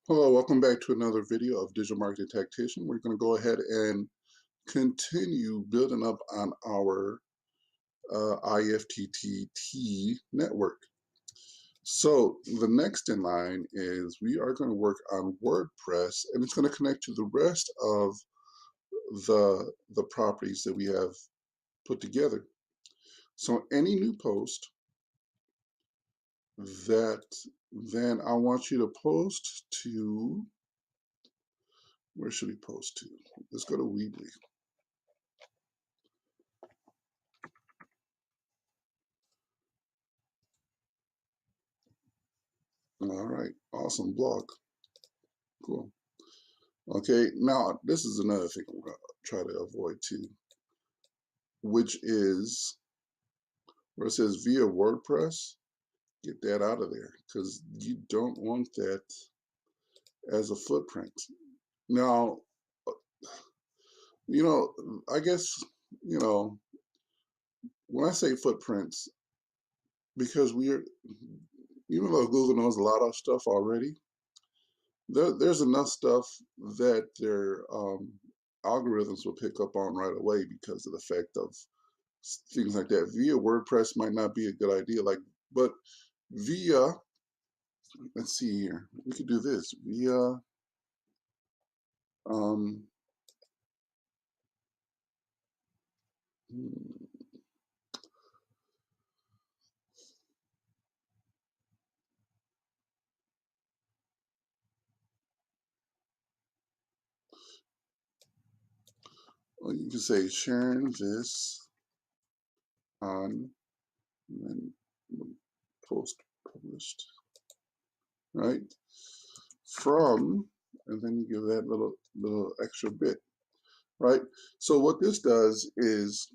Hello, welcome back to another video of Digital Marketing Tactician. We're going to go ahead and continue building up on our IFTTT network. So the next in line is we are going to work on WordPress, and it's going to connect to the rest of the properties that we have put together. So any new post that then I want you to post to, where should we post to? Let's go to Weebly. All right, awesome blog. Cool. Okay, now this is another thing I'm gonna try to avoid too, which is where it says via WordPress, get that out of there because you don't want that as a footprint. Now, I guess, you know, when I say footprints, because even though Google knows a lot of stuff already, there's enough stuff that their algorithms will pick up on right away because of the fact of things like that. Via WordPress might not be a good idea, but via, let's see here, we could do this via, um, well, you can say sharing this on, and then post published, right? From, and then you give that little extra bit, right? So what this does is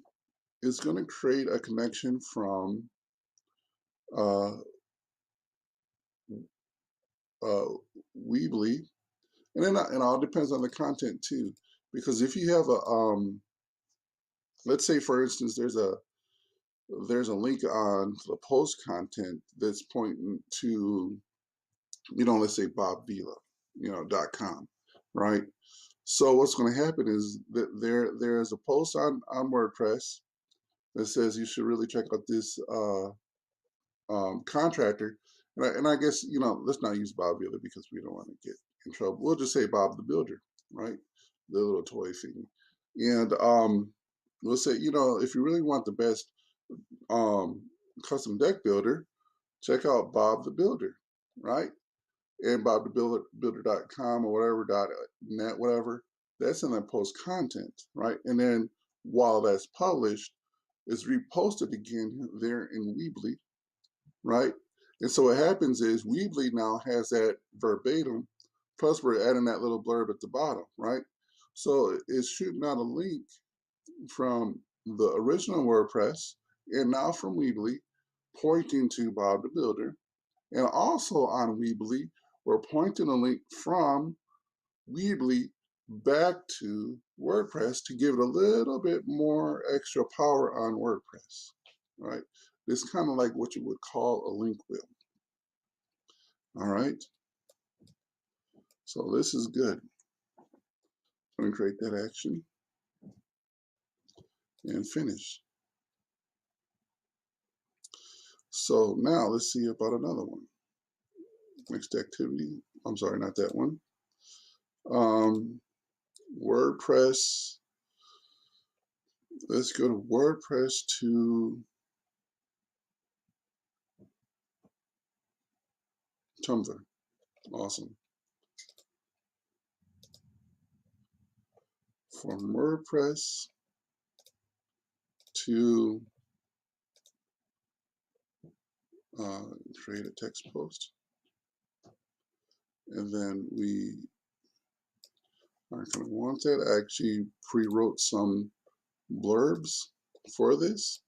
it's going to create a connection from uh, uh, Weebly, and then it all depends on the content too. Because if you have let's say for instance, there's a link on the post content that's pointing to, let's say BobVila.com, right? So what's going to happen is that there's a post on WordPress that says you should really check out this contractor. And I guess, let's not use Bob Builder because we don't want to get in trouble. We'll just say Bob the Builder, right? The little toy thing. And we'll say, if you really want the best um, custom deck builder, check out Bob the Builder, right? And BobTheBuilder.com or whatever, .net, whatever, that's in that post content, right? And then while that's published, it's reposted again there in Weebly, right? And so what happens is Weebly now has that verbatim, plus we're adding that little blurb at the bottom, right? So it's shooting out a link from the original WordPress and now from Weebly, pointing to Bob the Builder. And also on Weebly, we're pointing a link from Weebly back to WordPress to give it a little bit more extra power on WordPress, right? It's kind of like what you would call a link wheel. All right, so this is good. I'm going to create that action and finish. So now let's see about another one. Next activity, I'm sorry, not that one. WordPress, let's go to WordPress to Tumblr. Awesome. From WordPress to create a text post. And then we aren't going to want that. I actually pre-wrote some blurbs for this.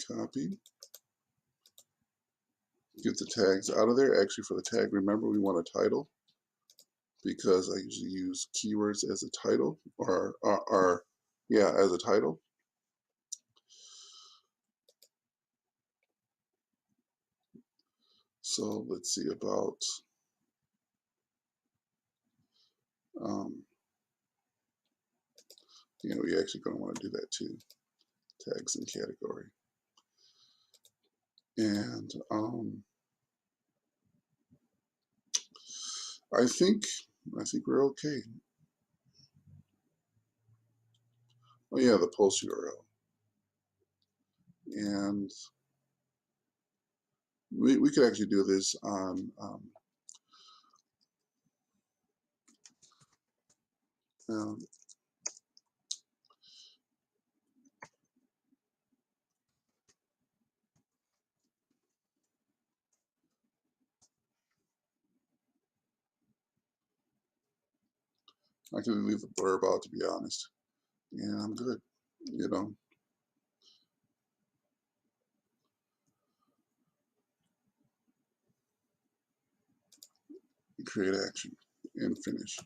Copy. Get the tags out of there. Actually, for the tag, remember we want a title because I usually use keywords as a title as a title. So let's see about Um, we're actually going to want to do that too. Tags and category. And I think we're okay. Oh yeah, the post URL. And we could actually do this on um, I could leave the blurb out, to be honest. And I'm good, create action and finish.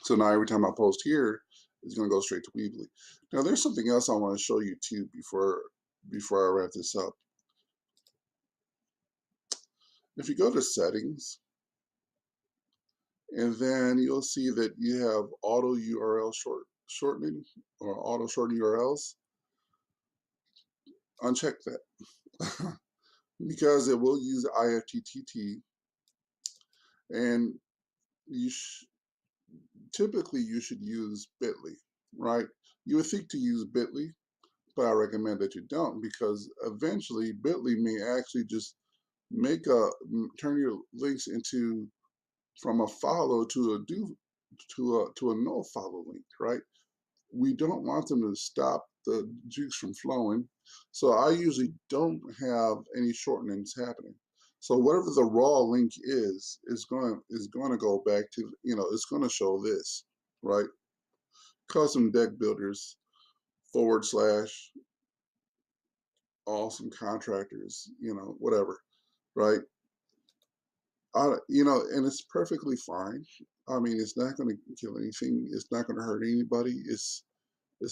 So now every time I post here, it's going to go straight to Weebly. Now there's something else I want to show you too before I wrap this up. If you go to settings, and then you'll see that you have auto URL shortening or auto shorten URLs. Uncheck that because it will use IFTTT, and typically you should use Bitly, right? You would think to use Bitly, but I recommend that you don't, because eventually Bitly may actually just turn your links into from a follow to a no follow link, right? We don't want them to stop the juice from flowing. So I usually don't have any shortenings happening. So whatever the raw link is going to go back to, it's going to show this, right? Custom deck builders / awesome contractors, whatever, right? And it's perfectly fine. I mean, it's not going to kill anything. It's not going to hurt anybody. It's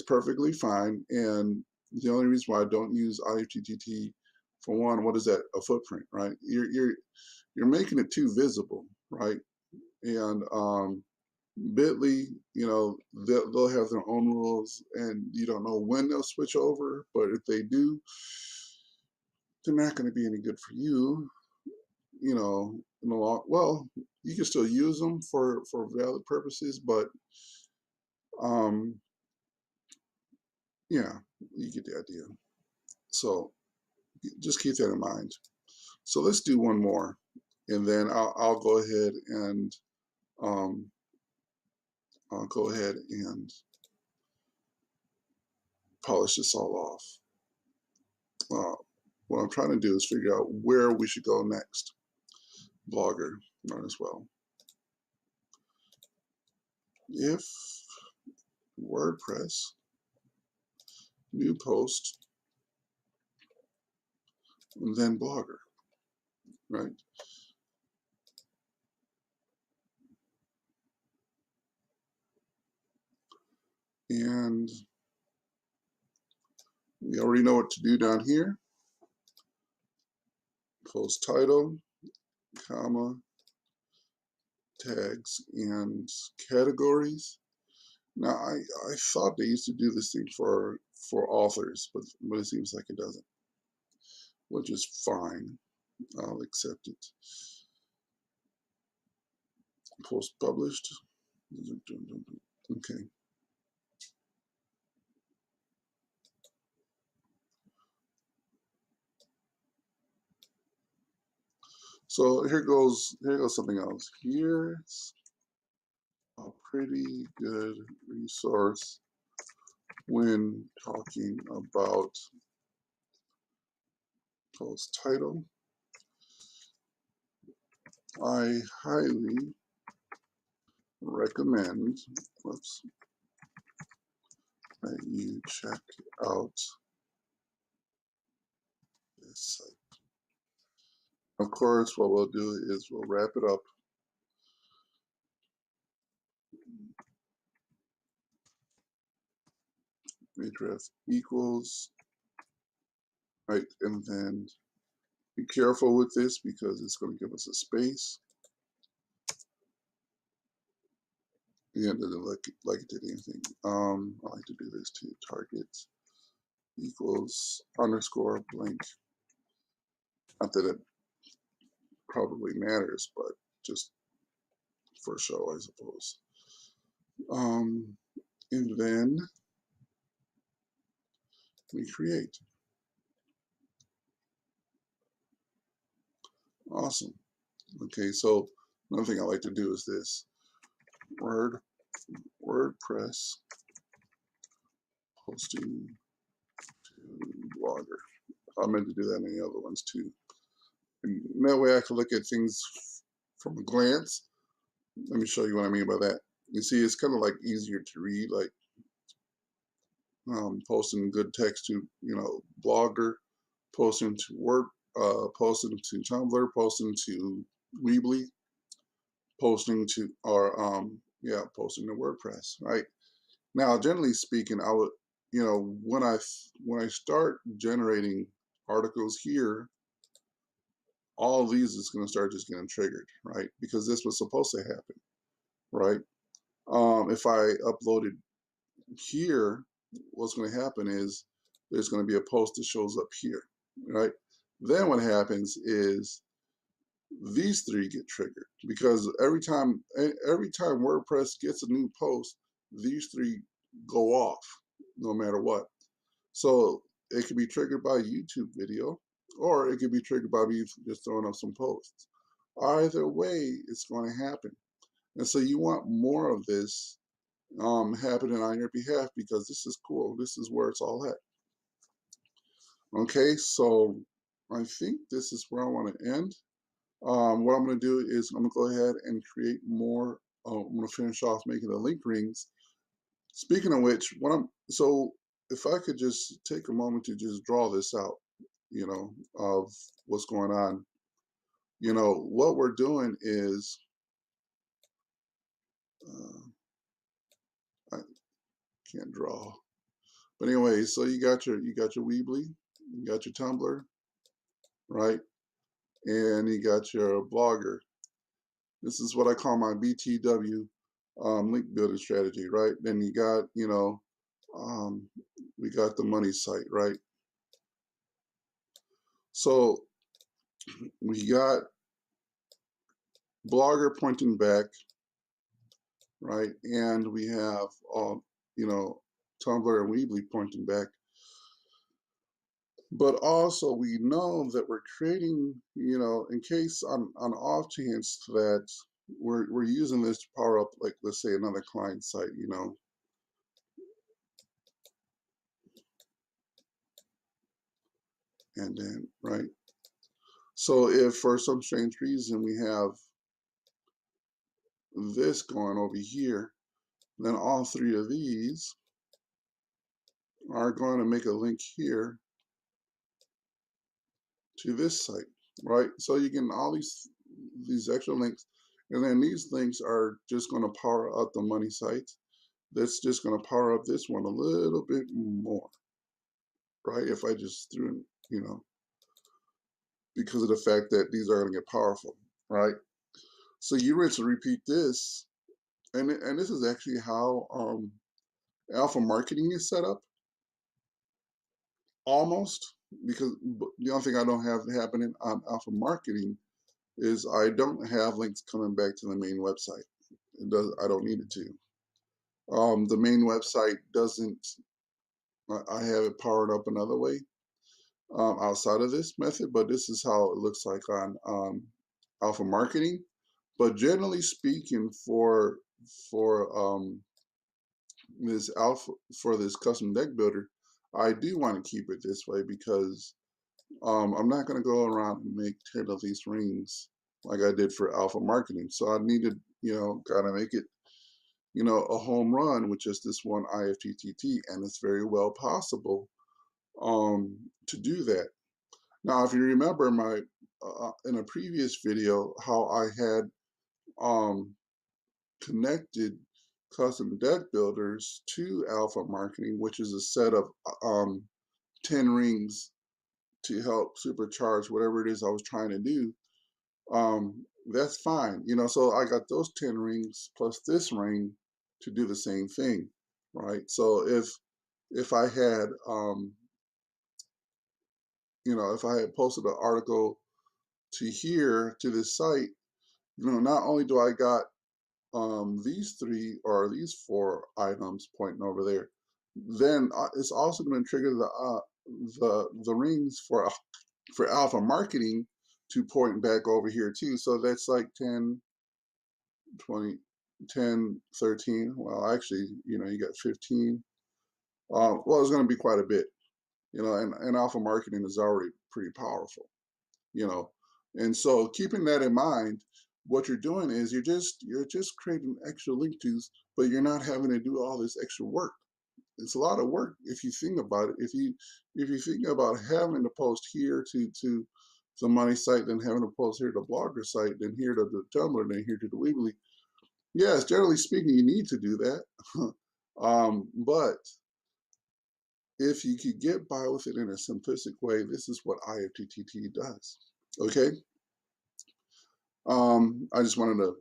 perfectly fine. And the only reason why I don't use IFTTT, for one, what is that? A footprint, right? You're making it too visible, right? And Bitly, they'll have their own rules, and you don't know when they'll switch over. But if they do, they're not going to be any good for you. In the long, well, you can still use them for valid purposes, but um, yeah, you get the idea. So just keep that in mind. So let's do one more, and then I'll go ahead and um, polish this all off. What I'm trying to do is figure out where we should go next. Blogger, might as well. If WordPress, new post, and then Blogger, right? And we already know what to do down here. Post title, comma, tags, and categories. Now, I thought they used to do this thing for authors, but it seems like it doesn't, which is fine. I'll accept it. Post published. Okay. So here goes something else. Here's a pretty good resource when talking about post title. I highly recommend that you check out this site. Of course, what we'll do is we'll wrap it up. Href equals, right, and then be careful with this because it's going to give us a space. Yeah, it doesn't look like it did anything. I like to do this too. Target equals underscore blank. Not that it probably matters, but just for show, I suppose. Um, and then we create. Awesome. Okay, so another thing I like to do is this. WordPress posting to Blogger. I meant to do that in the other ones too. And that way I can look at things from a glance. Let me show you what I mean by that. You see, it's kind of like easier to read, like posting good text to, Blogger, posting to posting to Tumblr, posting to Weebly, posting to, or posting to WordPress, right? Now, generally speaking, I would, when I start generating articles here, all of these is going to start just getting triggered, right? Because this was supposed to happen, right? If I uploaded here, what's going to happen is there's going to be a post that shows up here, right? Then what happens is these three get triggered because every time WordPress gets a new post, these three go off no matter what. So it can be triggered by a YouTube video, or it could be triggered by me just throwing up some posts. Either way, it's going to happen. And so you want more of this happening on your behalf because this is cool. This is where it's all at. Okay, so I think this is where I want to end. What I'm going to do is I'm going to go ahead and create more. I'm going to finish off making the link rings. Speaking of which, so if I could just take a moment to just draw this out, of what's going on. What we're doing is, I can't draw, but anyway, so you got your Weebly, you got your Tumblr, right, and you got your Blogger. This is what I call my BTW link building strategy, right? Then you got, we got the money site, right? So we got Blogger pointing back, right? And we have Tumblr and Weebly pointing back. But also we know that we're creating, in case on off chance that we're using this to power up, like let's say another client site, and then right. So if for some strange reason we have this going over here, then all three of these are going to make a link here to this site, right? So you get all these extra links, and then these links are just going to power up the money site. That's just going to power up this one a little bit more, right? If I just threw in, because of the fact that these are going to get powerful, right? So you rinse and repeat this, and this is actually how alpha marketing is set up, almost, because the only thing I don't have happening on alpha marketing is I don't have links coming back to the main website. I don't need it to. The main website doesn't. I have it powered up another way outside of this method, but this is how it looks like on alpha marketing. But generally speaking, for this alpha, for this custom deck builder, I do want to keep it this way because I'm not going to go around and make 10 of these rings like I did for alpha marketing. So I needed, kind of make it, a home run with just this one IFTTT, and it's very well possible to do that. Now, if you remember my in a previous video, how I had connected custom deck builders to alpha marketing, which is a set of 10 rings to help supercharge whatever it is I was trying to do, that's fine. So I got those 10 rings plus this ring, to do the same thing, right? So if I had if I had posted an article to here to this site, not only do I got these three or these four items pointing over there, then it's also going to trigger the rings for alpha marketing to point back over here too. So that's like 10, 20, 10, 13. Well, actually, you got 15. Well, it's going to be quite a bit, and alpha marketing is already pretty powerful, you know. And so keeping that in mind, what you're doing is you're just creating extra link tos, but you're not having to do all this extra work. It's a lot of work if you think about it. If you think about having to post here to the money site, then having to post here to the blogger site, then here to the Tumblr, then here to the Weebly. Yes, generally speaking, you need to do that. But if you could get by with it in a simplistic way, this is what IFTTT does. Okay. I just wanted to,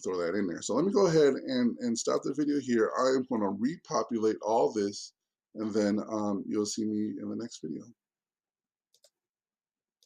throw that in there. So let me go ahead and stop the video here. I am going to repopulate all this, and then you'll see me in the next video.